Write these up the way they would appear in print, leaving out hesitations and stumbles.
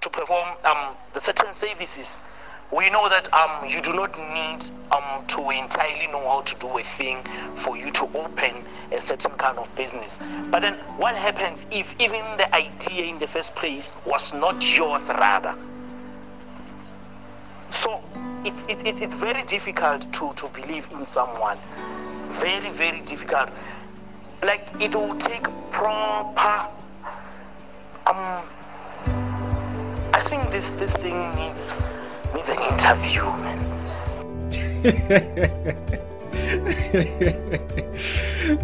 to perform the certain services, we know that you do not need to entirely know how to do a thing for you to open a certain kind of business. But then what happens if even the idea in the first place was not yours rather? So it's very difficult to believe in someone. Very, very difficult. Like, it will take proper I think this thing needs an interview, man.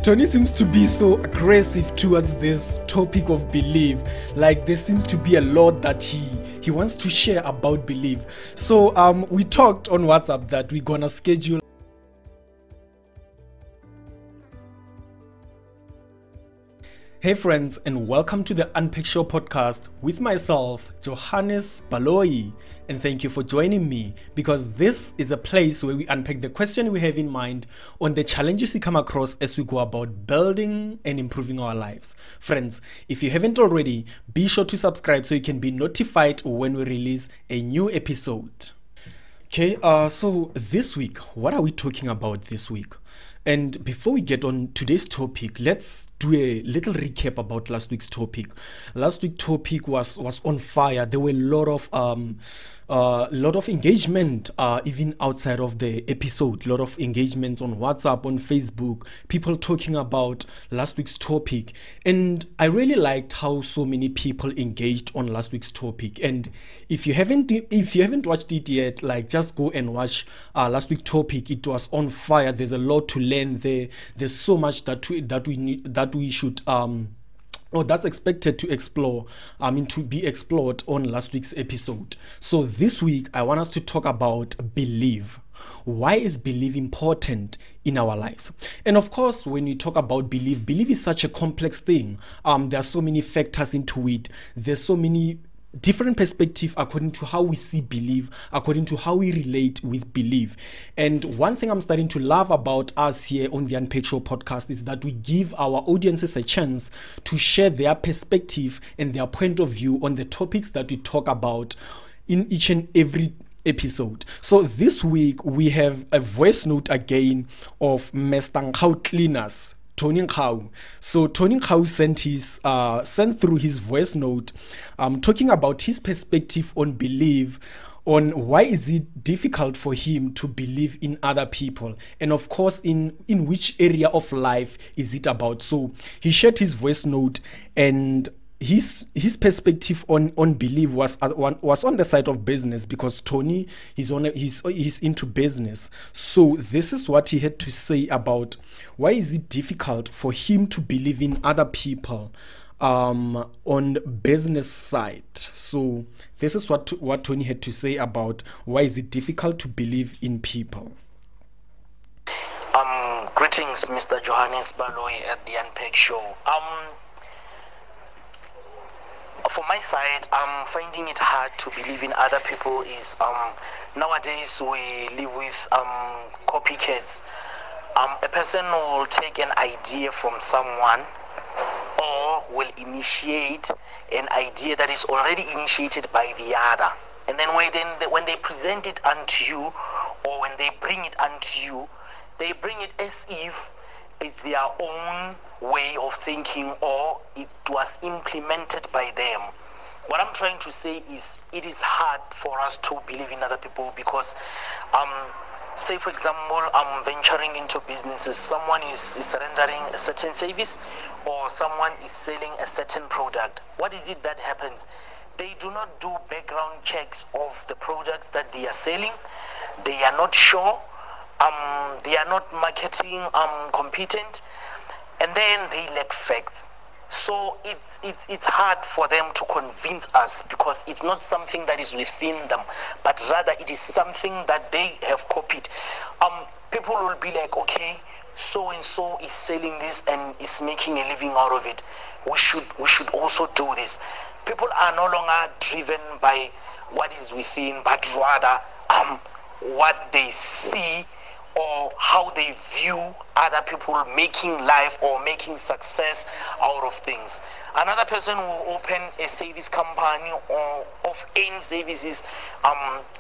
Tony seems to be so aggressive towards this topic of belief. Like, there seems to be a lot that he wants to share about belief. So we talked on WhatsApp that we're gonna schedule. Hey friends, and welcome to the Unpack Show podcast with myself, Johannes Baloyi. And thank you for joining me, because this is a place where we unpack the question we have in mind on the challenges we come across as we go about building and improving our lives. Friends, if you haven't already, be sure to subscribe so you can be notified when we release a new episode. Okay, so this week, what are we talking about this week? And before we get on today's topic, let's do a little recap about last week's topic. Last week's topic was on fire. There were a lot of engagement, even outside of the episode. A lot of engagement on WhatsApp, on Facebook, people talking about last week's topic. And I really liked how so many people engaged on last week's topic. And if you haven't watched it yet, like, just go and watch last week's topic. It was on fire. There's a lot to learn there. There's so much that we should or that's expected to explore, to be explored on last week's episode. So this week, I want us to talk about belief. Why is belief important in our lives? And of course, when we talk about belief is such a complex thing. There are so many factors into it. There's so many different perspectives according to how we see belief, according to how we relate with belief. And one thing I'm starting to love about us here on the Unpack Show podcast is that we give our audiences a chance to share their perspective and their point of view on the topics that we talk about in each and every episode. So this week we have a voice note again of Mr. Cleaners, Tony Nkau. So Tony Nkau sent through his voice note talking about his perspective on belief, on why is it difficult for him to believe in other people, and of course in which area of life is it about. So he shared his voice note, and his perspective on belief was on the side of business, because Tony he's into business. So this is what he had to say about why is it difficult for him to believe in other people on business side. So this is what Tony had to say about why is it difficult to believe in people. Greetings, Mr. Johannes Baloyi at the Unpack Show. For my side, I'm finding it hard to believe in other people. Is nowadays we live with copycats. A person will take an idea from someone, or will initiate an idea that is already initiated by the other, and then when they present it unto you, or when they bring it unto you, they bring it as if it's their own way of thinking, or it was implemented by them. What I'm trying to say is, it is hard for us to believe in other people, because say for example, I'm venturing into businesses. Someone is rendering a certain service, or someone is selling a certain product. What is it that happens? They do not do background checks of the products that they are selling. They are not sure. They are not marketing competent, and then they lack facts. So it's hard for them to convince us, because it's not something that is within them, but rather it is something that they have copied. People will be like, okay, so and so is selling this and is making a living out of it. We should also do this. People are no longer driven by what is within, but rather what they see or how they view other people making life or making success out of things. Another person will open a service company or of any services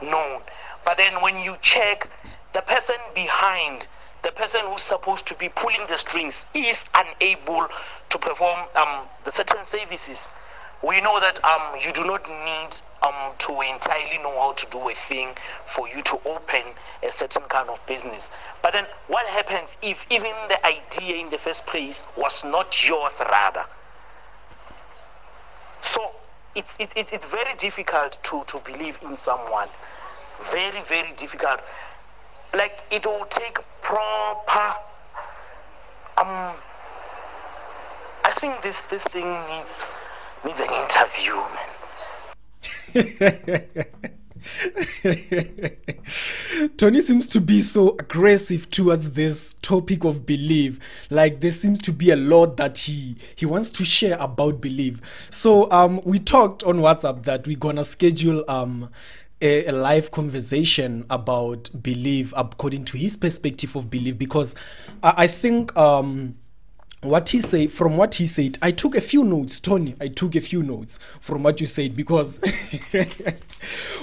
known, but then when you check, the person behind, the person who's supposed to be pulling the strings, is unable to perform the certain services. We know that you do not need to entirely know how to do a thing for you to open a certain kind of business. But then what happens if even the idea in the first place was not yours rather? So it's very difficult to believe in someone. Very, very difficult. Like, it will take proper I think this thing needs an interview, man. Tony seems to be so aggressive towards this topic of belief. Like, there seems to be a lot that he wants to share about belief. So we talked on WhatsApp that we're gonna schedule a live conversation about belief according to his perspective of belief, because I think what he said, from what he said, I took a few notes, Tony. I took a few notes from what you said, because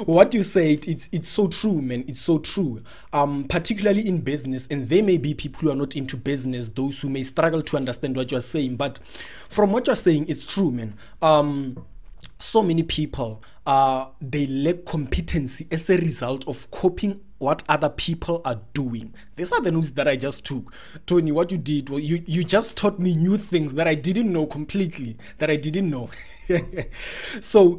what you said, it's so true, man. It's so true. Particularly in business, and there may be people who are not into business, those who may struggle to understand what you're saying. But from what you're saying, it's true, man. So many people, they lack competency as a result of copying what other people are doing. These are the notes that I just took. Tony, what you did, well, you just taught me new things that I didn't know completely, that I didn't know. So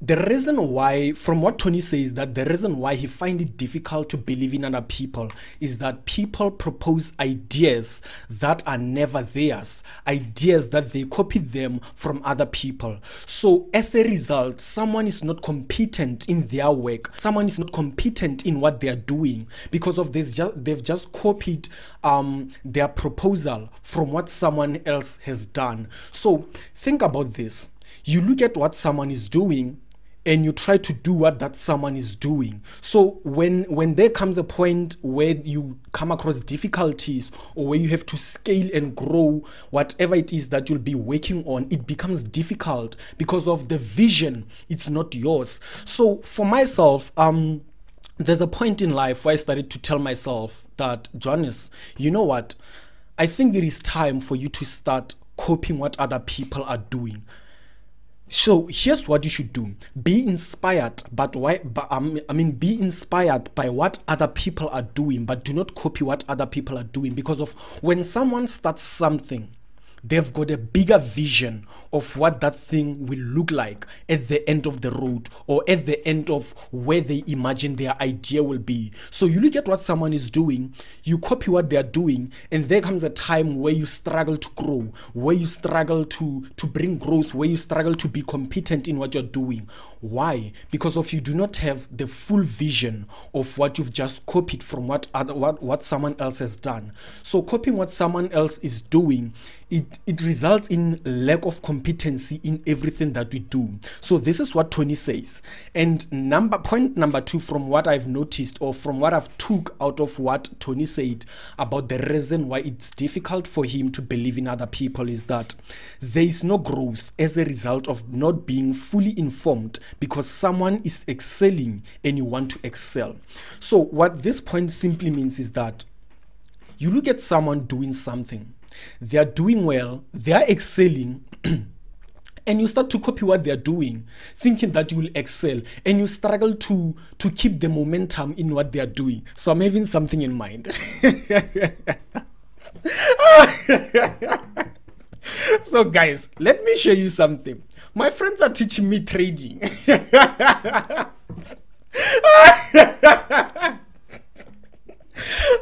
the reason why, from what Tony says, that the reason why he finds it difficult to believe in other people is that people propose ideas that are never theirs, ideas that they copied them from other people. So as a result, someone is not competent in their work, someone is not competent in what they are doing, because of this. They've just copied their proposal from what someone else has done. So think about this. You look at what someone is doing, and you try to do what that someone is doing. So when there comes a point where you come across difficulties, or where you have to scale and grow whatever it is that you'll be working on, it becomes difficult because of the vision. It's not yours. So for myself, there's a point in life where I started to tell myself that, Johannes, you know what? I think it is time for you to start copying what other people are doing. So here's what you should do. Be inspired, be inspired by what other people are doing, but do not copy what other people are doing, because of when someone starts something, they've got a bigger vision of what that thing will look like at the end of the road, or at the end of where they imagine their idea will be. So you look at what someone is doing, you copy what they're doing, and there comes a time where you struggle to grow, where you struggle to bring growth, where you struggle to be competent in what you're doing. Why? Because of you do not have the full vision of what you've just copied from what someone else has done. So copying what someone else is doing, it results in lack of competency in everything that we do. So this is what Tony says. And point number 2, from what I've noticed, or from what I've took out of what Tony said about the reason why it's difficult for him to believe in other people, is that there is no growth as a result of not being fully informed, because someone is excelling and you want to excel. So what this point simply means is that you look at someone doing something, they are doing well, they are excelling, and you start to copy what they're doing, thinking that you will excel, and you struggle to keep the momentum in what they're doing. So I'm having something in mind. So guys, let me show you something. My friends are teaching me trading.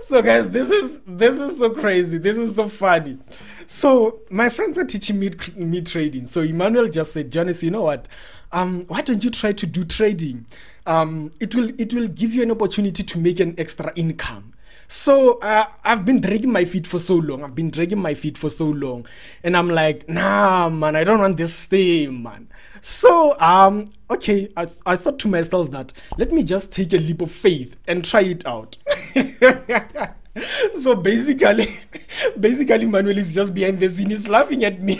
So guys, this is so crazy. This is so funny. So my friends are teaching me trading. So Emmanuel just said, Johannes, you know what? Why don't you try to do trading? It will give you an opportunity to make an extra income. So I've been dragging my feet for so long. And I'm like, nah, man, I don't want this thing, man. So okay, I thought to myself that let me just take a leap of faith and try it out. So basically Manuel is just behind the scene, he's laughing at me.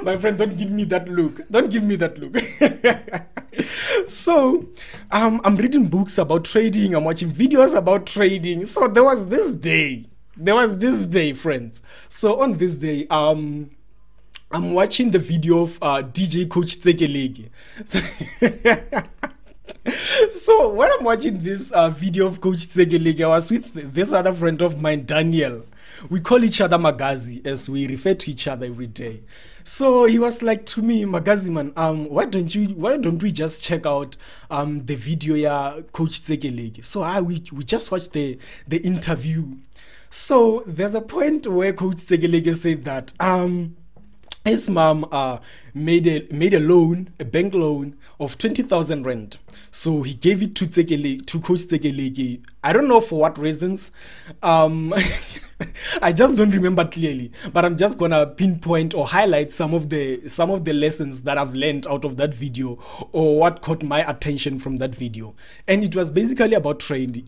My friend, don't give me that look. Don't give me that look. So, I'm reading books about trading. I'm watching videos about trading. So there was this day, friends. So on this day, I'm watching the video of DJ Coach Tsekelege. So when I'm watching this video of Coach Tsekelege, I was with this other friend of mine, Daniel. We call each other Magazi, as we refer to each other every day. So he was like to me, Magazi man, why don't we just check out the video ya Coach Tsekelege? So we just watched the interview. So there's a point where Coach Tsekelege said that his mom made a loan, a bank loan of 20,000 rand. So he gave it to Coach Tsekelege. I don't know for what reasons. I just don't remember clearly, but I'm just gonna pinpoint or highlight some of the lessons that I've learned out of that video, or what caught my attention from that video. And it was basically about trading.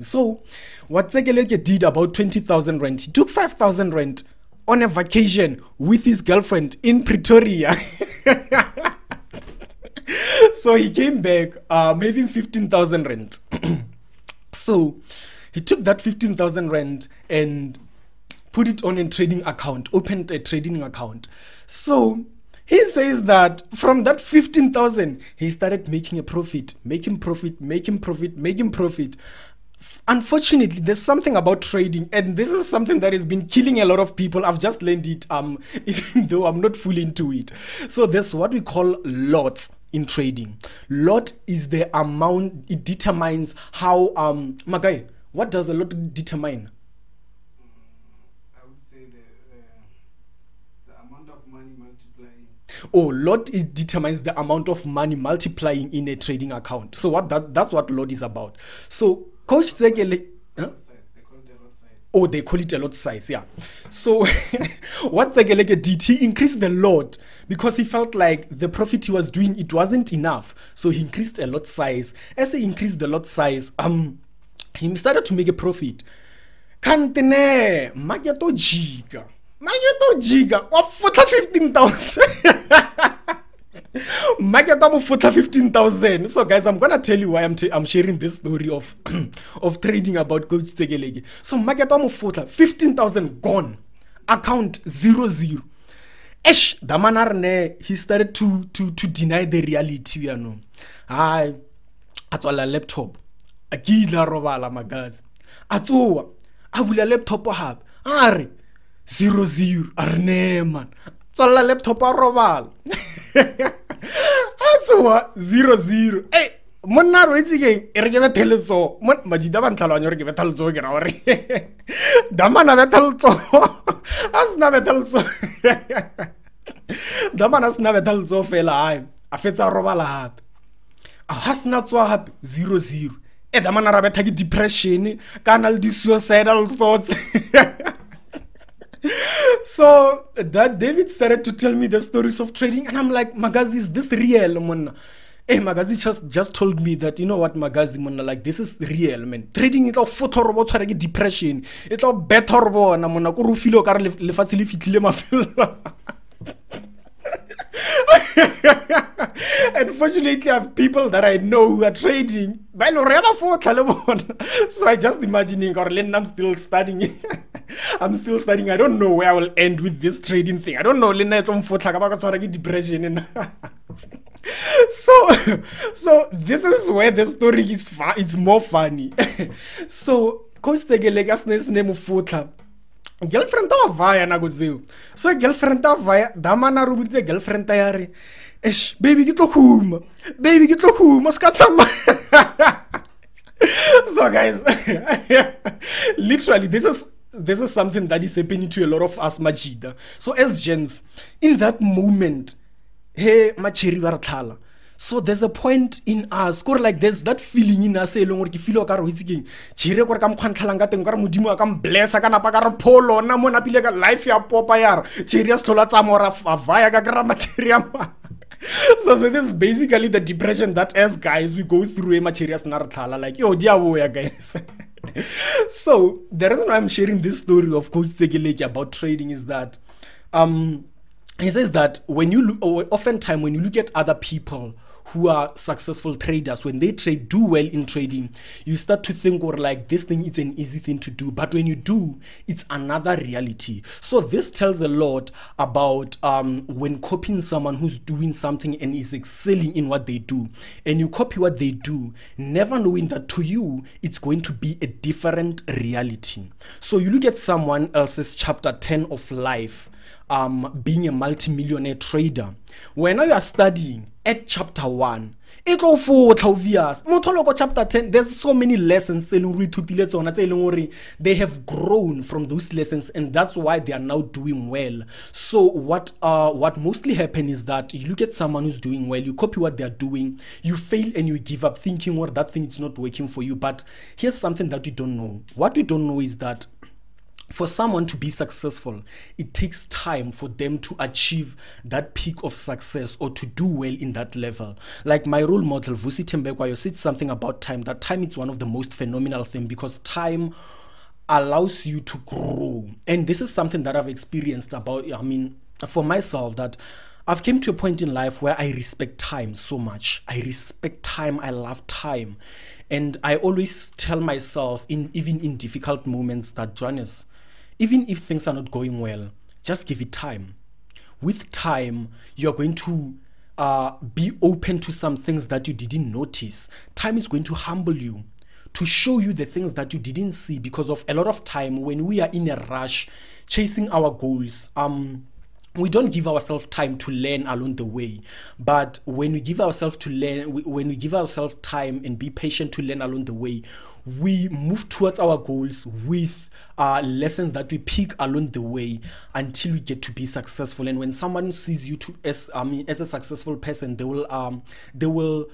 So what Tsekelege did about 20,000 rand, he took 5,000 rand on a vacation with his girlfriend in Pretoria. So he came back maybe 15,000 rand. So he took that 15,000 rand and put it on a trading account, opened a trading account. So he says that from that 15,000, he started making a profit, making profit. Unfortunately, there's something about trading, and this is something that has been killing a lot of people. I've just learned it, even though I'm not fully into it. So there's what we call lots in trading. Lot is the amount, it determines how, Magai, what does a lot determine? I would say the amount of money multiplying. Oh, lot, it determines the amount of money multiplying in a trading account. So that's what lot is about. So Coach Tsekelege, huh? Oh, they call it a lot size, yeah. So what Tsekelege did, he increased the lot because he felt like the profit he was doing, it wasn't enough. So he increased a lot size. As he increased the lot size, he started to make a profit. Kantene, Mageto Jiga, of 15,000. Mageto 15,000. So guys, I'm gonna tell you why I'm sharing this story of of trading about Coach Tsekelege. So Mageto 15,000 gone, account 00. Esh, Damanarne, he started to deny the reality, you know. I atwala laptop. Akila robala magazi. Atsoa, abula laptop hab. Are 00 arne man. Atwala laptop robala. Atsoa 00. Hey, monna roitsi ke e re ke bethelso. Mon majida ba ntlalwanyo re ke bethelso ke ra hore. Damana bethelso. Asna bethelso. Damana asna bethelso fela hai. A fetsa robala hape. A hasna tswa hape 00. Damana ra betha ke depression, kana le suicidal thoughts. So that David started to tell me the stories of trading, and I'm like, Magazi, is this real, man? Hey, Magazi just told me that, you know what, Magazi, man, like, this is real, man. Trading it all photo depression, it's all better, man. I'm gonna go filo kar le fatili fitile mafilo. Unfortunately, I have people that I know who are trading. So I just imagining, or I'm still studying. I'm still studying. I don't know where I will end with this trading thing. I don't know. Depression. So this is where the story is. It's more funny. So Coach Tsekelege name of girlfriend ta vaya na gozeo. So girlfriend ta vaya damana rubutse girlfriend ta yare. Esh, baby get home. Baby get home. Skatsama. So guys, literally this is something that is happening to a lot of us Majida. So as gens, in that moment, hey macheri barathala. So there's a point in us, like there's that feeling in us, feel chere kore kam khwantla nga teng kare modimo a kam blessa kana pa kare pholo na mona pile ka life ya popa yar chere ya stola tsa mora vaya ka kra material. So this is basically the depression that as guys we go through like, yo, dear guys. So the reason why I'm sharing this story of Coach Tsegeleki about trading is that he says that when you look, or oftentimes when you look at other people who are successful traders, when they do well in trading, you start to think, or like, this thing is an easy thing to do, but when you do, it's another reality. So this tells a lot about when copying someone who's doing something and is excelling in what they do, and you copy what they do, never knowing that to you it's going to be a different reality. So you look at someone else's chapter 10 of life, being a multi-millionaire trader. When you are studying at chapter 1, it go for obvious. Chapter 10, there's so many lessons they have grown from those lessons, and that's why they are now doing well. So what mostly happen is that you look at someone who's doing well, you copy what they're doing, you fail and you give up thinking, well, that thing is not working for you. But here's something that you don't know. What you don't know is that for someone to be successful, it takes time for them to achieve that peak of success or to do well in that level. Like my role model, Vusi Tembekwayo, said something about time, that time is one of the most phenomenal things because time allows you to grow. And this is something that I've experienced for myself, that I've came to a point in life where I respect time so much. I respect time. I love time. And I always tell myself, even in difficult moments, that Johannes, even if things are not going well, just give it time. With time, you're going to be open to some things that you didn't notice. Time is going to humble you, to show you the things that you didn't see, because of a lot of time when we are in a rush chasing our goals, we don't give ourselves time to learn along the way. But when we give ourselves to learn, when we give ourselves time and be patient to learn along the way, we move towards our goals with lessons that we pick along the way until we get to be successful. And when someone sees you as a successful person, they will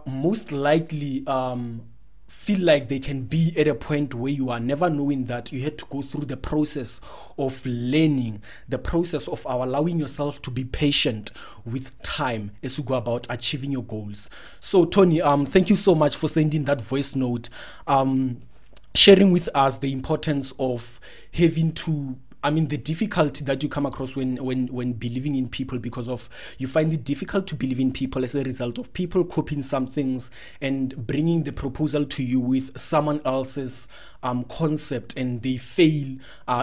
most likely feel like they can be at a point where you are, never knowing that you had to go through the process of learning, the process of allowing yourself to be patient with time as you go about achieving your goals. So Tony, thank you so much for sending that voice note, sharing with us the importance of having to, the difficulty that you come across when believing in people, because of you find it difficult to believe in people as a result of people copying some things and bringing the proposal to you with someone else's concept, and they fail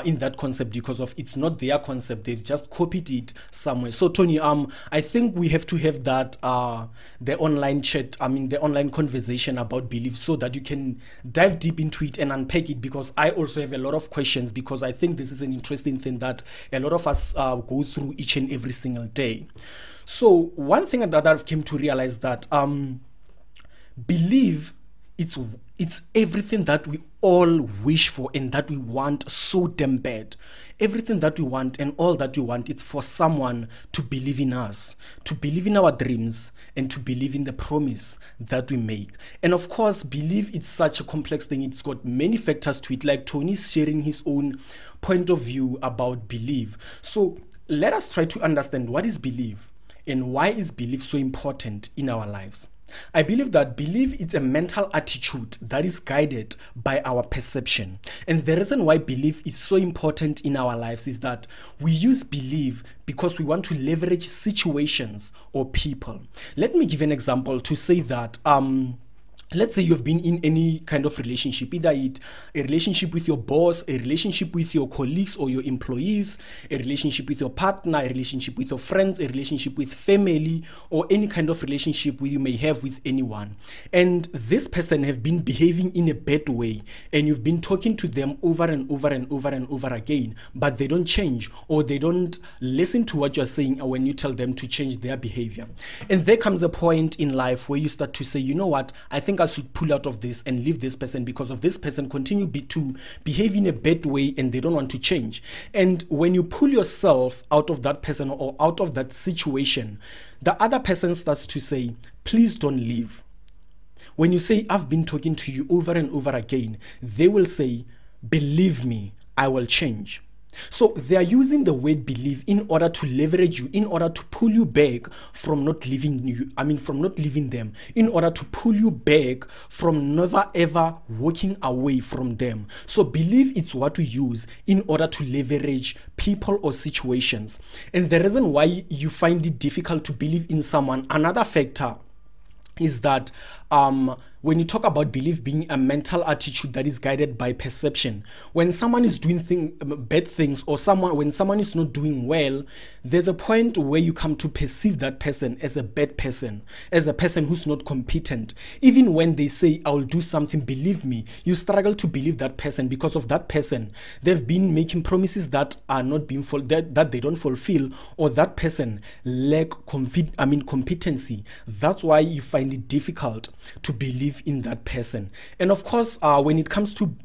in that concept because of it's not their concept, they just copied it somewhere. So Tony, I think we have to have that the online chat, the online conversation about belief, so that you can dive deep into it and unpack it, because I also have a lot of questions, because I think this is an interesting thing that a lot of us go through each and every single day. So one thing that I've come to realize, that belief, it's everything that we all wish for and that we want so damn bad. Everything that we want and all that we want, it's for someone to believe in us, to believe in our dreams, and to believe in the promise that we make. And of course, belief, it's such a complex thing. It's got many factors to it, like Tony's sharing his own point of view about belief. So let us try to understand what is belief and why is belief so important in our lives. I believe that belief is a mental attitude that is guided by our perception. And the reason why belief is so important in our lives is that we use belief because we want to leverage situations or people. Let me give an example to say that let's say you've been in any kind of relationship, either it a relationship with your boss, a relationship with your colleagues or your employees, a relationship with your partner, a relationship with your friends, a relationship with family, or any kind of relationship you may have with anyone. And this person have been behaving in a bad way, and you've been talking to them over and over and over and over again, but they don't change, or they don't listen to what you're saying when you tell them to change their behavior. And there comes a point in life where you start to say, you know what, I think I should pull out of this and leave this person because of this person continue to behave in a bad way and they don't want to change. And when you pull yourself out of that person or out of that situation, the other person starts to say, please don't leave. When you say, I've been talking to you over and over again, they will say, believe me, I will change. So they are using the word believe in order to leverage you, in order to pull you back from not leaving you, from not leaving them, in order to pull you back from never ever walking away from them. So believe it's what we use in order to leverage people or situations. And the reason why you find it difficult to believe in someone, another factor is that when you talk about belief being a mental attitude that is guided by perception, when someone is doing bad things, or when someone is not doing well, there's a point where you come to perceive that person as a bad person, as a person who's not competent. Even when they say, I'll do something, believe me, you struggle to believe that person because of that person. They've been making promises that are not being that they don't fulfill, or that person lack competency. That's why you find it difficult to believe in that person. And of course, when it comes to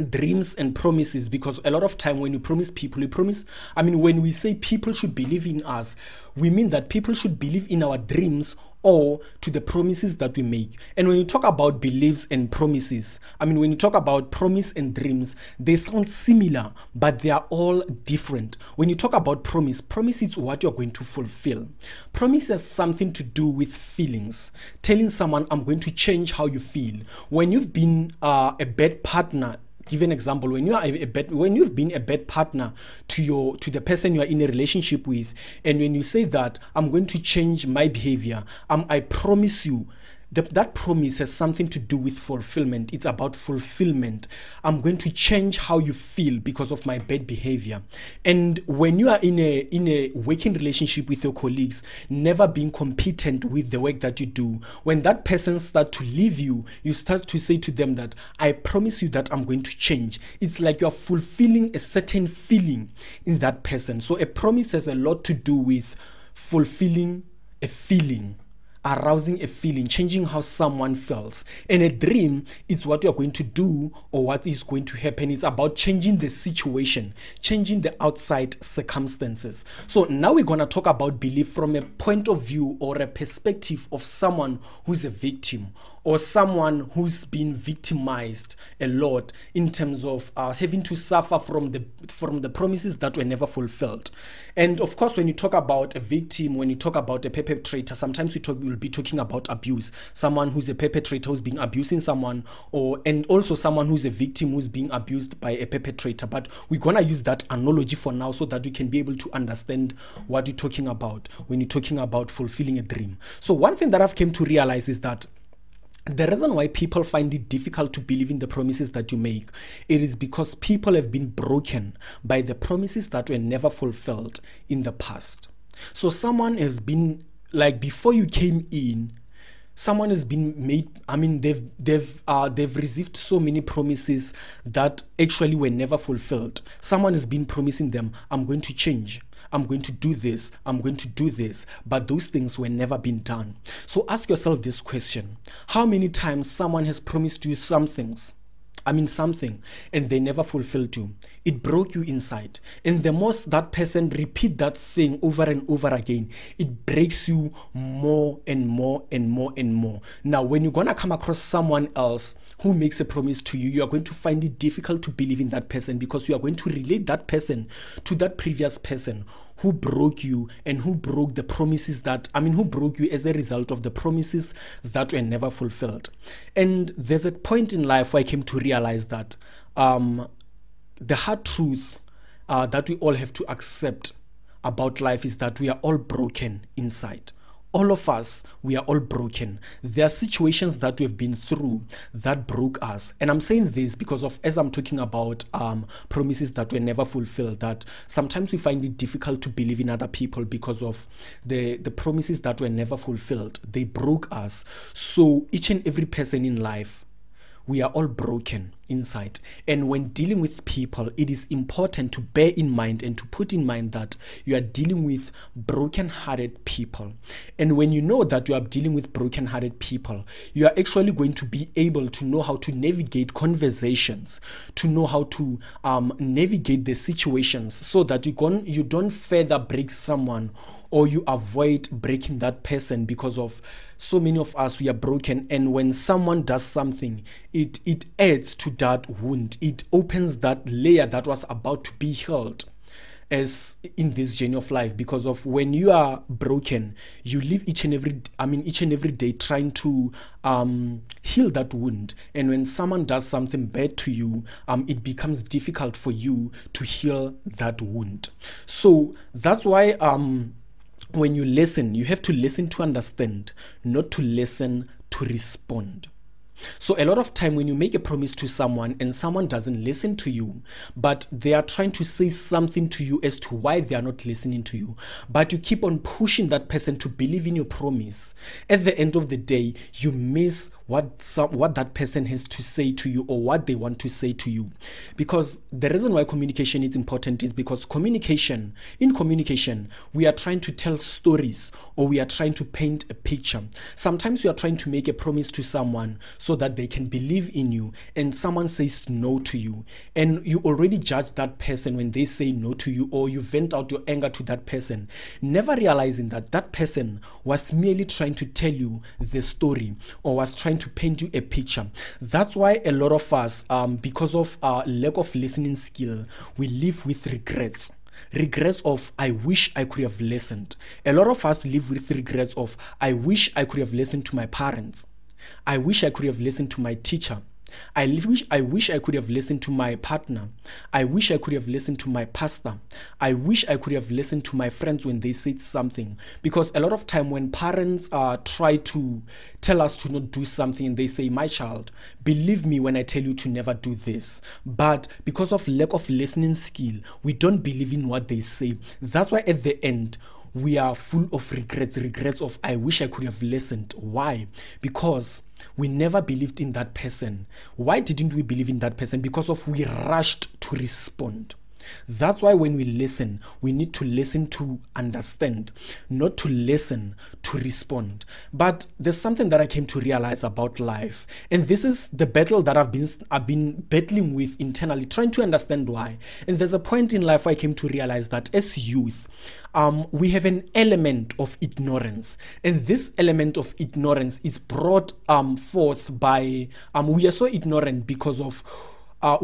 dreams and promises, because a lot of time when you promise people, when we say people should believe in us, we mean that people should believe in our dreams or to the promises that we make. And when you talk about beliefs and promises, when you talk about promise and dreams, they sound similar, but they are all different. When you talk about promise is what you're going to fulfill. Promise has something to do with feelings. Telling someone, I'm going to change how you feel. When you've been a bad partner, give an example, when you've been a bad partner to the person you are in a relationship with, and when you say that I'm going to change my behavior, I promise you, that promise has something to do with fulfillment. It's about fulfillment. I'm going to change how you feel because of my bad behavior. And when you are in a working relationship with your colleagues, never being competent with the work that you do, when that person starts to leave you, you start to say to them that I promise you that I'm going to change. It's like you're fulfilling a certain feeling in that person. So a promise has a lot to do with fulfilling a feeling, arousing a feeling, changing how someone feels. And a dream is what you're going to do or what is going to happen. It's about changing the situation, changing the outside circumstances. So now we're going to talk about belief from a point of view or a perspective of someone who's a victim, or someone who's been victimized a lot in terms of having to suffer from the promises that were never fulfilled. And of course, when you talk about a victim, when you talk about a perpetrator, sometimes we'll be talking about abuse. Someone who's a perpetrator who's being abusing someone, and also someone who's a victim who's being abused by a perpetrator. But we're gonna use that analogy for now so that we can be able to understand what you're talking about when you're talking about fulfilling a dream. So one thing that I've come to realize is that the reason why people find it difficult to believe in the promises that you make, it is because people have been broken by the promises that were never fulfilled in the past. So someone has been, like, before you came in, someone has been made, they've received so many promises that actually were never fulfilled. Someone has been promising them, I'm going to change, I'm going to do this, I'm going to do this, but those things were never been done. So ask yourself this question: how many times someone has promised you something, and they never fulfilled you? It broke you inside. And the most that person repeat that thing over and over again, it breaks you more and more and more and more. Now, when you're going to come across someone else who makes a promise to you, you are going to find it difficult to believe in that person, because you are going to relate that person to that previous person who broke you and who broke the promises who broke you as a result of the promises that were never fulfilled. And there's a point in life where I came to realize that the hard truth that we all have to accept about life is that we are all broken inside. All of us, we are all broken. There are situations that we've been through that broke us. And I'm saying this because of, as I'm talking about promises that were never fulfilled, that sometimes we find it difficult to believe in other people because of the promises that were never fulfilled. They broke us. So each and every person in life, we are all broken inside. And when dealing with people, it is important to bear in mind and to put in mind that you are dealing with broken-hearted people. And when you know that you are dealing with broken-hearted people, you are actually going to be able to know how to navigate conversations, to know how to navigate the situations, so that you don't further break someone or you avoid breaking that person, because of so many of us, we are broken, and when someone does something, it adds to that wound. It opens that layer that was about to be healed as in this journey of life. Because of when you are broken, you live each and every day trying to heal that wound, and when someone does something bad to you, it becomes difficult for you to heal that wound. So that's why when you listen, you have to listen to understand, not to listen to respond. So a lot of time when you make a promise to someone and someone doesn't listen to you, but they are trying to say something to you as to why they are not listening to you, but you keep on pushing that person to believe in your promise, at the end of the day, you miss what that person has to say to you, or what they want to say to you. Because the reason why communication is important is because in communication, we are trying to tell stories, or we are trying to paint a picture. Sometimes you are trying to make a promise to someone so that they can believe in you, and someone says no to you, and you already judge that person when they say no to you, or you vent out your anger to that person, never realizing that that person was merely trying to tell you the story, or was trying to paint you a picture. That's why a lot of us, because of our lack of listening skill, we live with regrets of I wish I could have listened. A lot of us live with regrets of I wish I could have listened to my parents. I wish I could have listened to my teacher. I wish I could have listened to my partner. I wish I could have listened to my pastor. I wish I could have listened to my friends when they said something. Because a lot of time when parents try to tell us to not do something, and they say, my child, believe me when I tell you to never do this. But because of lack of listening skill, we don't believe in what they say. That's why at the end, we are full of regrets of I wish I could have listened. Why? Because we never believed in that person. Why didn't we believe in that person? Because of we rushed to respond. That's why when we listen, we need to listen to understand, not to listen to respond. But there's something that I came to realize about life, and this is the battle that I've been battling with internally, trying to understand why. And there's a point in life where I came to realize that as youth, we have an element of ignorance, and this element of ignorance is brought forth by we are so ignorant because of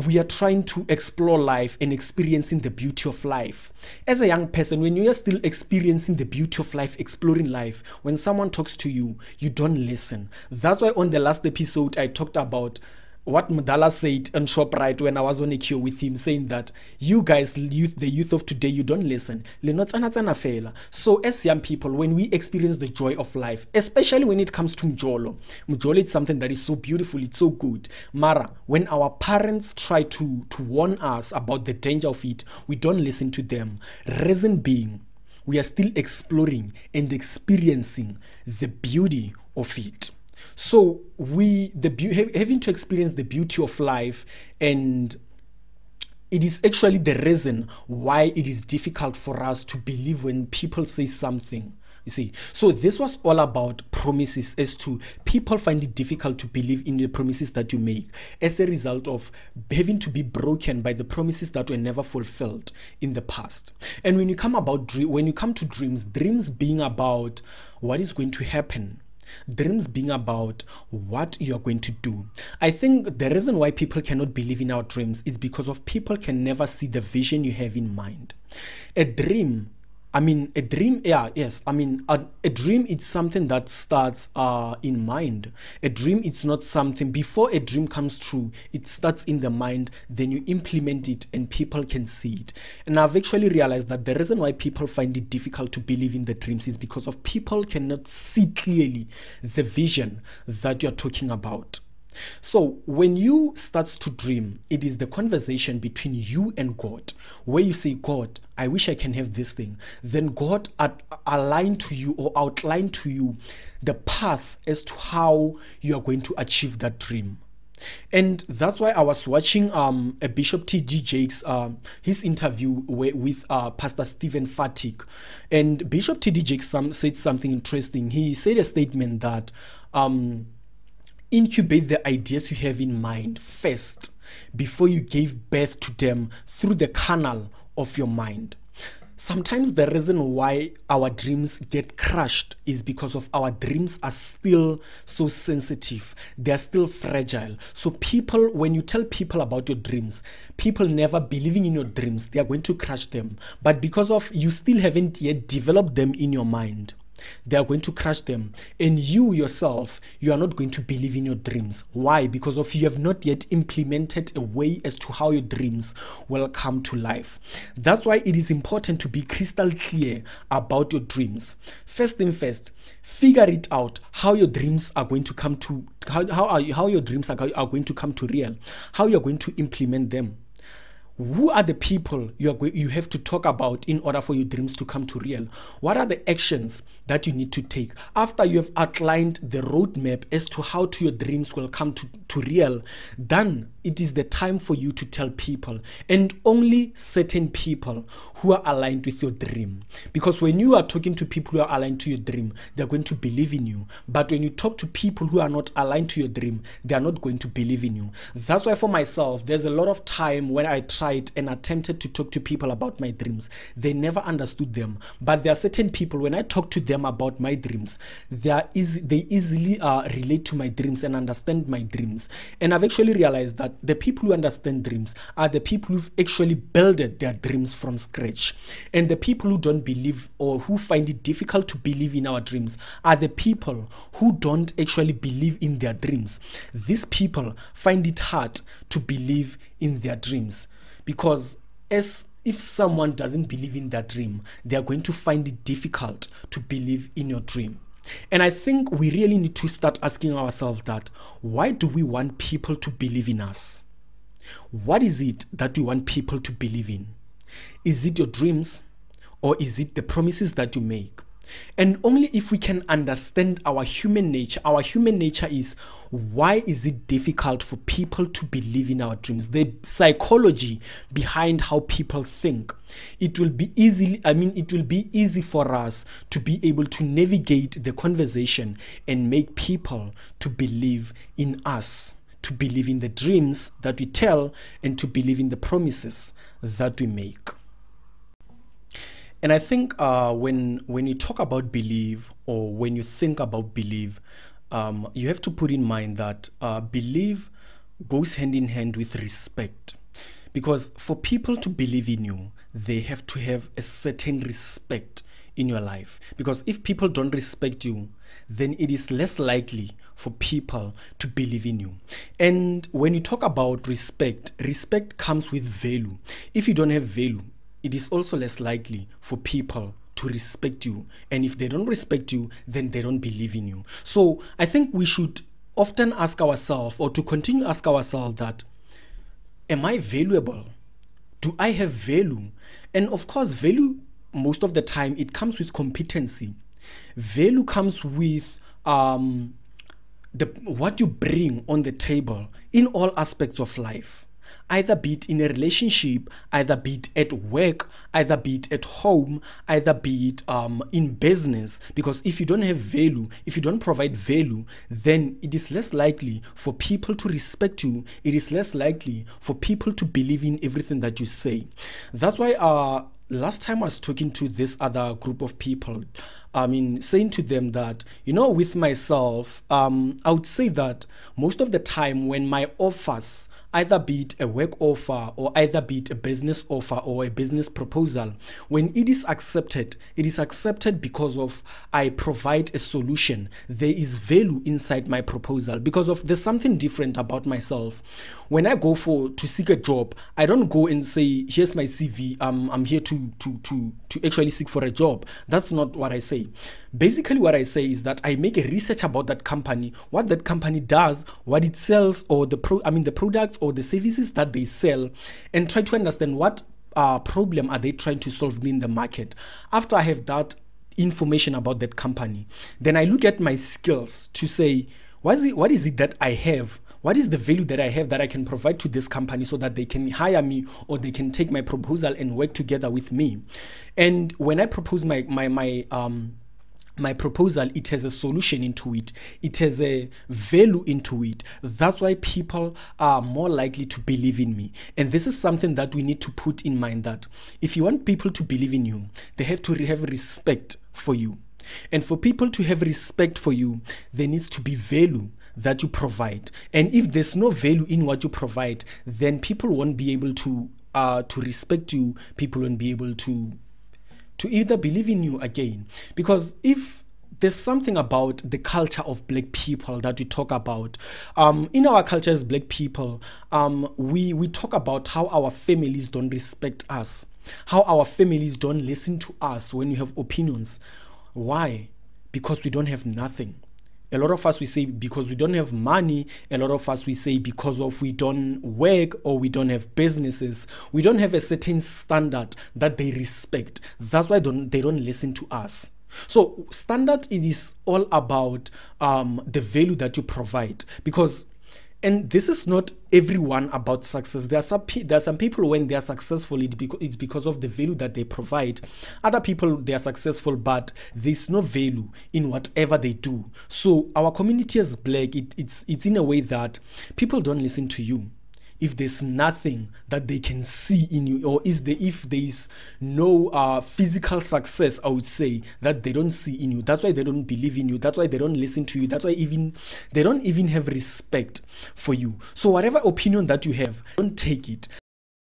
we are trying to explore life and experiencing the beauty of life. As a young person, when you are still experiencing the beauty of life, exploring life, when someone talks to you, you don't listen. That's why on the last episode, I talked about what Mudala said on ShopRite when I was on a queue with him, saying that you guys, the youth of today, you don't listen. So as young people, when we experience the joy of life, especially when it comes to Mjolo is something that is so beautiful, it's so good. Mara, when our parents try to warn us about the danger of it, we don't listen to them. Reason being, we are still exploring and experiencing the beauty of it. So having to experience the beauty of life, and it is actually the reason why it is difficult for us to believe when people say something. You see, so this was all about promises, as to people find it difficult to believe in the promises that you make as a result of having to be broken by the promises that were never fulfilled in the past. And when you come to dreams being about what is going to happen, dreams being about what you are going to do. I think the reason why people cannot believe in our dreams is because of people can never see the vision you have in mind. A dream is something that starts in mind. A dream is not something, before a dream comes true, it starts in the mind, then you implement it and people can see it. And I've actually realized that the reason why people find it difficult to believe in the dreams is because of people cannot see clearly the vision that you're talking about. So when you start to dream, it is the conversation between you and God, where you say, God, I wish I can have this thing. Then God outline to you the path as to how you are going to achieve that dream. And that's why I was watching a Bishop T.D. Jakes, his interview with Pastor Stephen Fatick. And Bishop T.D. Jakes said something interesting. He said a statement that incubate the ideas you have in mind first before you give birth to them through the canal of your mind. Sometimes the reason why our dreams get crushed is because of our dreams are still so sensitive. They are still fragile. So people, when you tell people about your dreams, people never believing in your dreams, they are going to crush them. But because of you still haven't yet developed them in your mind, they are going to crush them. And you yourself, you are not going to believe in your dreams. Why? Because of you have not yet implemented a way as to how your dreams will come to life. That's why it is important to be crystal clear about your dreams. First thing first, figure it out how your dreams are going to come to how your dreams are going to come to real, how you're going to implement them. Who are the people you have to talk about in order for your dreams to come to real? What are the actions that you need to take? After you have outlined the roadmap as to how your dreams will come to real, then it is the time for you to tell people, and only certain people who are aligned with your dream. Because when you are talking to people who are aligned to your dream, they're going to believe in you. But when you talk to people who are not aligned to your dream, they are not going to believe in you. That's why for myself, there's a lot of time when I tried and attempted to talk to people about my dreams. They never understood them. But there are certain people, when I talk to them about my dreams, they easily relate to my dreams and understand my dreams. And I've actually realized that the people who understand dreams are the people who've actually built their dreams from scratch. And the people who don't believe or who find it difficult to believe in our dreams are the people who don't actually believe in their dreams. These people find it hard to believe in their dreams, because if someone doesn't believe in their dream, they are going to find it difficult to believe in your dream. And I think we really need to start asking ourselves that, why do we want people to believe in us? What is it that we want people to believe in? Is it your dreams, or is it the promises that you make? And only if we can understand our human nature is, why is it difficult for people to believe in our dreams? The psychology behind how people think. It will be easy for us to be able to navigate the conversation and make people to believe in us, to believe in the dreams that we tell, and to believe in the promises that we make. And I think when you talk about belief, or when you think about belief, you have to put in mind that belief goes hand in hand with respect. Because for people to believe in you, they have to have a certain respect in your life. Because if people don't respect you, then it is less likely for people to believe in you. And when you talk about respect, respect comes with value. If you don't have value, it is also less likely for people to respect you. And if they don't respect you, then they don't believe in you. So I think we should often ask ourselves, or to continue ask ourselves, that, am I valuable? Do I have value? And of course, value, most of the time, it comes with competency. Value comes with what you bring on the table in all aspects of life. Either be it in a relationship, either be it at work, either be it at home, either be it in business. Because if you don't have value, if you don't provide value, then it is less likely for people to respect you. It is less likely for people to believe in everything that you say. That's why last time I was talking to this other group of people, saying to them that, with myself, I would say that most of the time when my offers, either be it a work offer, or either be it a business offer or a business proposal, when it is accepted because of I provide a solution. There is value inside my proposal, because of there's something different about myself. When I go to seek a job, I don't go and say, here's my CV, I'm here to actually seek for a job. That's not what I say. Basically what I say is that I make a research about that company, what that company does, what it sells, or the products or the services that they sell, and try to understand what problem are they trying to solve in the market. After I have that information about that company, then I look at my skills to say, what is it that I have? What is the value that I have that I can provide to this company so that they can hire me, or they can take my proposal and work together with me? And when I propose my my proposal, it has a solution into it, it has a value into it. That's why people are more likely to believe in me. And this is something that we need to put in mind, that if you want people to believe in you, they have to have respect for you. And for people to have respect for you, there needs to be value that you provide. And if there's no value in what you provide, then people won't be able to respect you. People won't be able to either believe in you again. Because if there's something about the culture of black people that we talk about, in our culture as black people, we talk about how our families don't respect us, how our families don't listen to us when we have opinions. Why? Because we don't have nothing. A lot of us, we say because we don't have money. A lot of us, we say because of we don't work or we don't have businesses. We don't have a certain standard that they respect. That's why they don't listen to us. So standard is all about the value that you provide. Because, and this is not everyone about success. There are some people, when they are successful, it's because of the value that they provide. Other people, they are successful, but there's no value in whatever they do. So our community as black, it's in a way that people don't listen to you if there's nothing that they can see in you, or if there is no physical success, I would say, that they don't see in you. That's why they don't believe in you. That's why they don't listen to you. That's why they don't even have respect for you. So whatever opinion that you have, don't take it.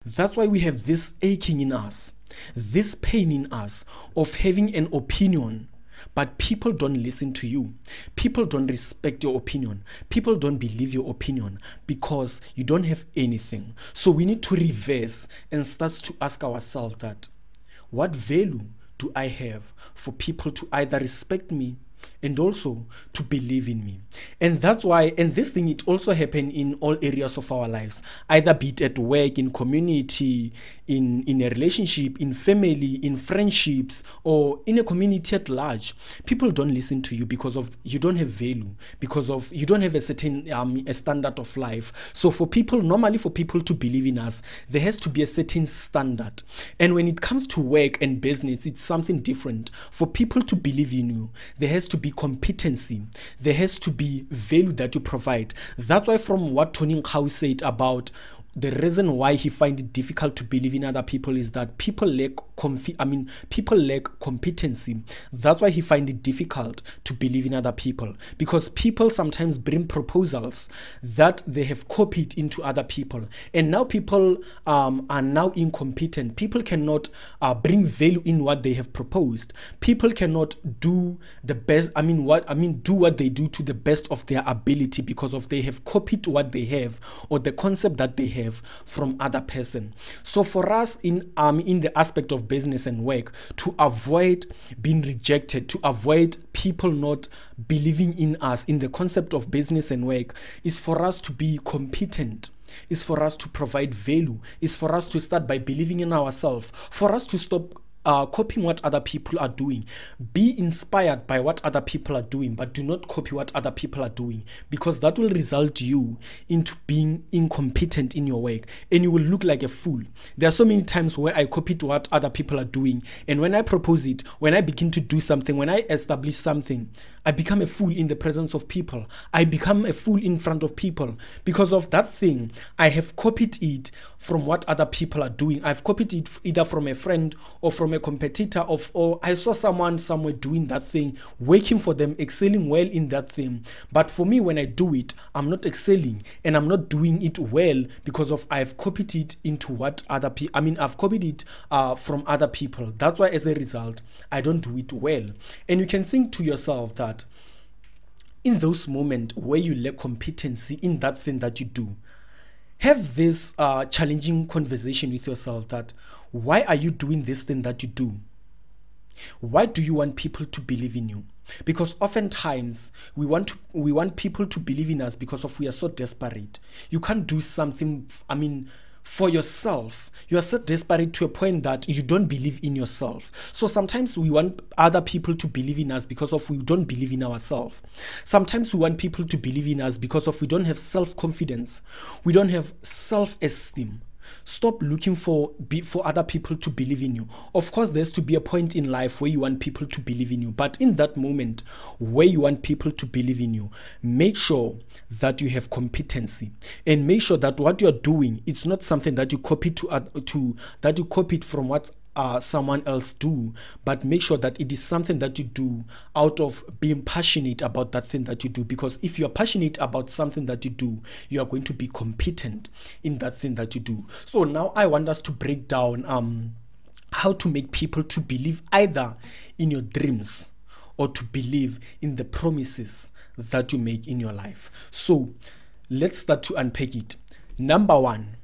That's why we have this aching in us, this pain in us of having an opinion, but people don't listen to you. People don't respect your opinion. People don't believe your opinion because you don't have anything. So we need to reverse and start to ask ourselves that, what value do I have for people to either respect me and also to believe in me? And that's why, and this thing, it also happen in all areas of our lives, either be it at work, in community, in a relationship, in family, in friendships, or in a community at large. People don't listen to you because of you don't have value, because of you don't have a certain a standard of life. So normally for people to believe in us, there has to be a certain standard. And when it comes to work and business, it's something different. For people to believe in you, there has to be competency, there has to be value that you provide. That's why, from what Tony Nkau said about the reason why he finds it difficult to believe in other people, is that people lack competency. That's why he finds it difficult to believe in other people, because people sometimes bring proposals that they have copied into other people, and now people are now incompetent. People cannot bring value in what they have proposed. People cannot do the best. Do what they do to the best of their ability, because of they have copied what they have, or the concept that they have from other person. So for us in the aspect of business and work, to avoid being rejected, to avoid people not believing in us in the concept of business and work, is for us to be competent, is for us to provide value, is for us to start by believing in ourselves, for us to stop copying what other people are doing. Be inspired by what other people are doing, but do not copy what other people are doing, because that will result you into being incompetent in your work, and you will look like a fool. There are so many times where I copied what other people are doing, and when I propose it, when I begin to do something, when I establish something, I become a fool in the presence of people. I become a fool in front of people because of that thing. I have copied it from what other people are doing. I've copied it either from a friend or from a competitor, or I saw someone somewhere doing that thing, working for them, excelling well in that thing. But for me, when I do it, I'm not excelling, and I'm not doing it well because of I've copied it into what other people, I've copied it from other people. That's why, as a result, I don't do it well. And you can think to yourself that in those moments where you lack competency in that thing that you do, have this challenging conversation with yourself that, why are you doing this thing that you do? Why do you want people to believe in you? Because oftentimes we want people to believe in us because of we are so desperate. You can't do something, for yourself. You are so desperate to a point that you don't believe in yourself. So sometimes we want other people to believe in us because of we don't believe in ourselves. Sometimes we want people to believe in us because of we don't have self-confidence. We don't have self-esteem. Stop looking for other people to believe in you. Of course, there's to be a point in life where you want people to believe in you. But in that moment where you want people to believe in you, make sure that you have competency, and make sure that what you're doing, it's not something that you copied that you copied from what someone else do, but make sure that it is something that you do out of being passionate about that thing that you do. Because if you are passionate about something that you do, you are going to be competent in that thing that you do. So now I want us to break down how to make people to believe either in your dreams or to believe in the promises that you make in your life. So let's start to unpack it. Number one,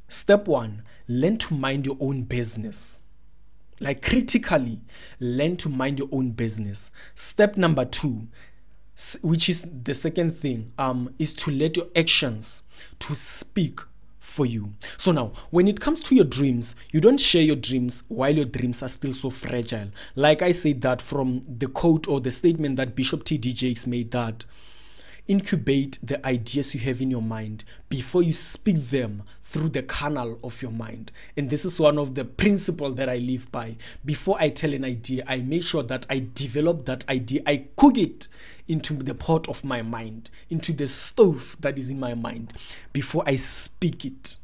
step one, learn to mind your own business. Like critically, learn to mind your own business. Step number two, which is the second thing, is to let your actions to speak for you. So now, when it comes to your dreams, you don't share your dreams while your dreams are still so fragile. Like I said that from the quote or the statement that Bishop T.D. Jakes made, that incubate the ideas you have in your mind before you speak them through the canal of your mind. And this is one of the principles that I live by. Before I tell an idea, I make sure that I develop that idea. I cook it into the pot of my mind, into the stove that is in my mind, before I speak it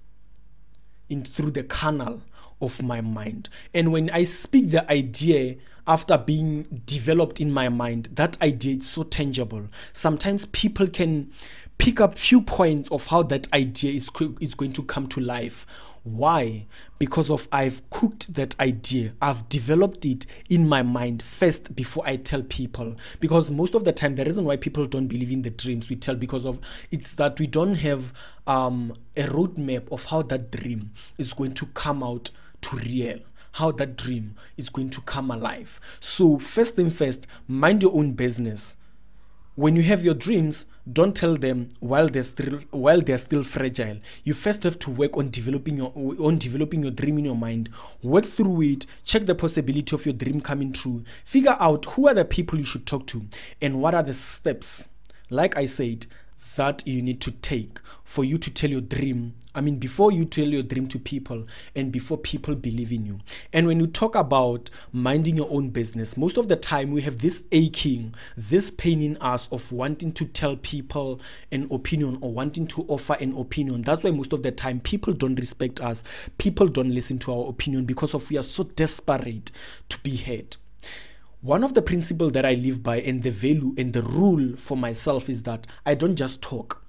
in through the canal of my mind. And when I speak the idea after being developed in my mind, that idea is so tangible. Sometimes people can pick up few points of how that idea is going to come to life. Why? Because of I've cooked that idea. I've developed it in my mind first before I tell people. Because most of the time, the reason why people don't believe in the dreams we tell, because of it's that we don't have a roadmap of how that dream is going to come out to real, how that dream is going to come alive. So first thing first, mind your own business. When you have your dreams, don't tell them while they're still fragile. You first have to work on developing your dream in your mind. Work through it. Check the possibility of your dream coming true. Figure out who are the people you should talk to and what are the steps, like I said, that you need to take for you to tell your dream. I mean, before you tell your dream to people and before people believe in you. And when you talk about minding your own business, most of the time we have this aching, this pain in us of wanting to tell people an opinion or wanting to offer an opinion. That's why most of the time people don't respect us. People don't listen to our opinion because of we are so desperate to be heard. One of the principles that I live by and the value and the rule for myself is that I don't just talk.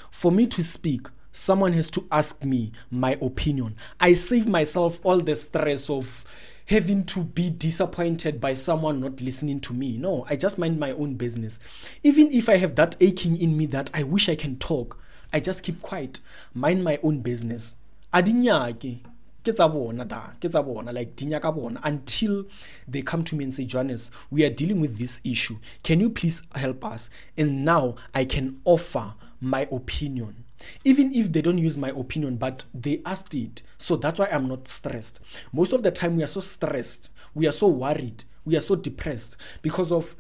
For me to speak, someone has to ask me my opinion. I save myself all the stress of having to be disappointed by someone not listening to me. No, I just mind my own business. Even if I have that aching in me that I wish I can talk, I just keep quiet, mind my own business. Adinyake. Like until they come to me and say, Johannes, we are dealing with this issue. Can you please help us? And now I can offer my opinion. Even if they don't use my opinion, but they asked it. So that's why I'm not stressed. Most of the time we are so stressed. We are so worried. We are so depressed because of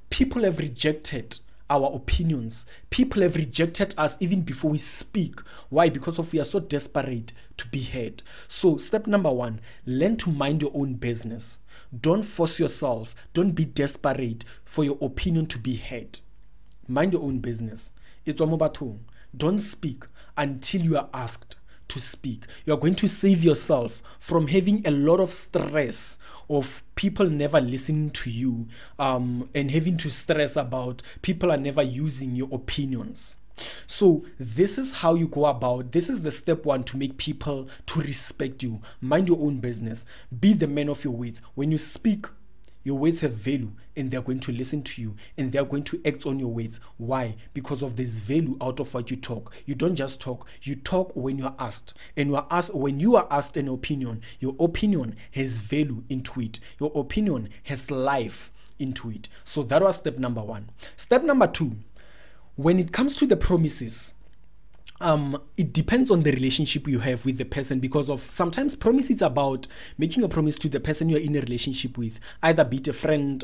people have rejected our opinions. People have rejected us even before we speak. Why? Because of we are so desperate to be heard. So step number one, learn to mind your own business. Don't force yourself. Don't be desperate for your opinion to be heard. Mind your own business. It's don't speak until you are asked to speak. You are going to save yourself from having a lot of stress of people never listening to you and having to stress about people are never using your opinions. So this is how you go about. This is the step one to make people to respect you. Mind your own business. Be the man of your words. When you speak, your words have value and they're going to listen to you and they're going to act on your words. Why? Because of this value out of what you talk. You don't just talk. You talk when you're asked. And when you are asked an opinion, your opinion has value into it. Your opinion has life into it. So that was step number one. Step number two, when it comes to the promises, it depends on the relationship you have with the person, because of sometimes promise is about making a promise to the person you're in a relationship with, either be it a friend,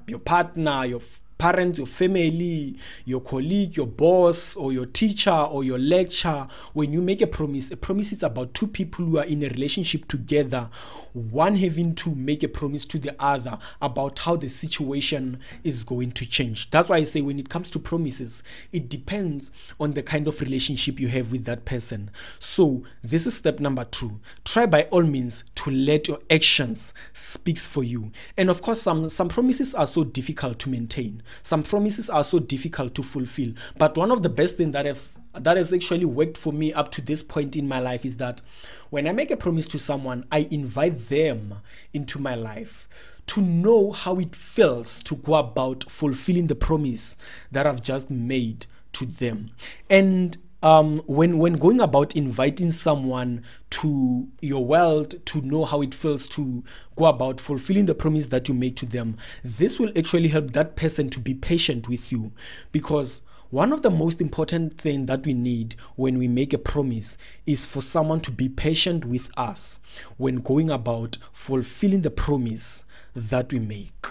your partner, your parents, your family, your colleague, your boss, or your teacher, or your lecturer. When you make a promise is about two people who are in a relationship together, one having to make a promise to the other about how the situation is going to change. That's why I say when it comes to promises, it depends on the kind of relationship you have with that person. So this is step number 2. Try by all means to let your actions speak for you. And of course, some promises are so difficult to maintain. Some promises are so difficult to fulfill. But one of the best things that has actually worked for me up to this point in my life is that when I make a promise to someone, I invite them into my life to know how it feels to go about fulfilling the promise that I've just made to them. And when going about inviting someone to your world to know how it feels to go about fulfilling the promise that you make to them, this will actually help that person to be patient with you, because one of the most important things that we need when we make a promise is for someone to be patient with us when going about fulfilling the promise that we make.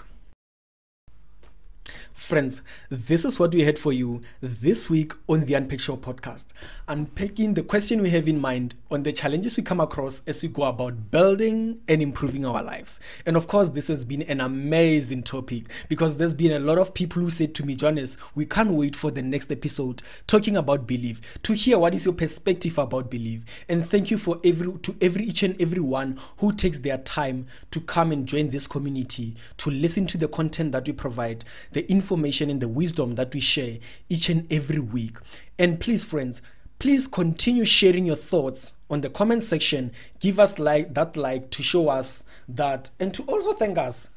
Friends, this is what we had for you this week on the Unpack Show podcast. Unpacking the question we have in mind on the challenges we come across as we go about building and improving our lives. And of course, this has been an amazing topic because there's been a lot of people who said to me, Johannes, we can't wait for the next episode talking about belief, to hear what is your perspective about belief. And thank you for each and every one who takes their time to come and join this community, to listen to the content that we provide, the information and the wisdom that we share each and every week. And please, friends, please continue sharing your thoughts on the comment section. Give us that to show us that, and to also thank us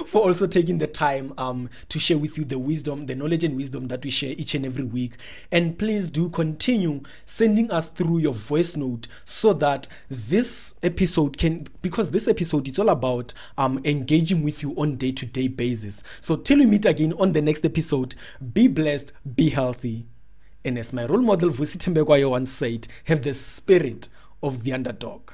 for also taking the time to share with you the wisdom, the knowledge and wisdom that we share each and every week. And please do continue sending us through your voice note so that this episode because this episode is all about engaging with you on day-to-day basis. So till we meet again on the next episode, be blessed, be healthy. And as my role model Vusi Tembekwayo once said, have the spirit of the underdog.